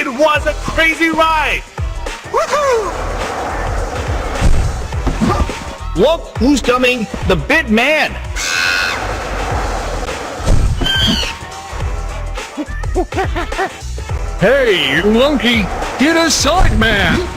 It was a crazy ride! Woohoo! Look who's coming, the big man! Hey, you monkey, get aside, man!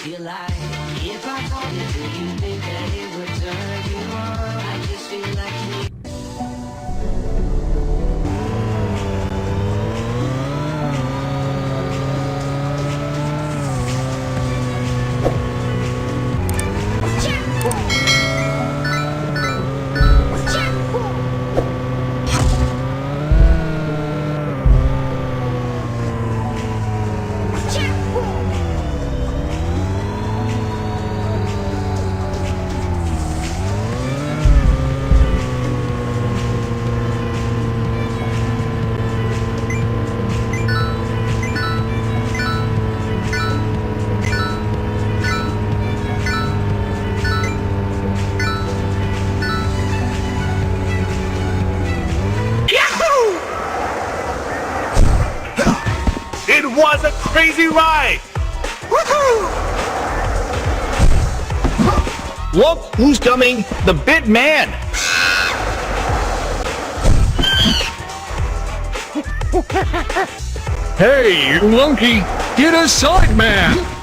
Feel like if I told you, do you think that it would turn you on? I just feel like It was a crazy ride! Woohoo! Look who's coming, the big man! Hey, you monkey, get aside, man!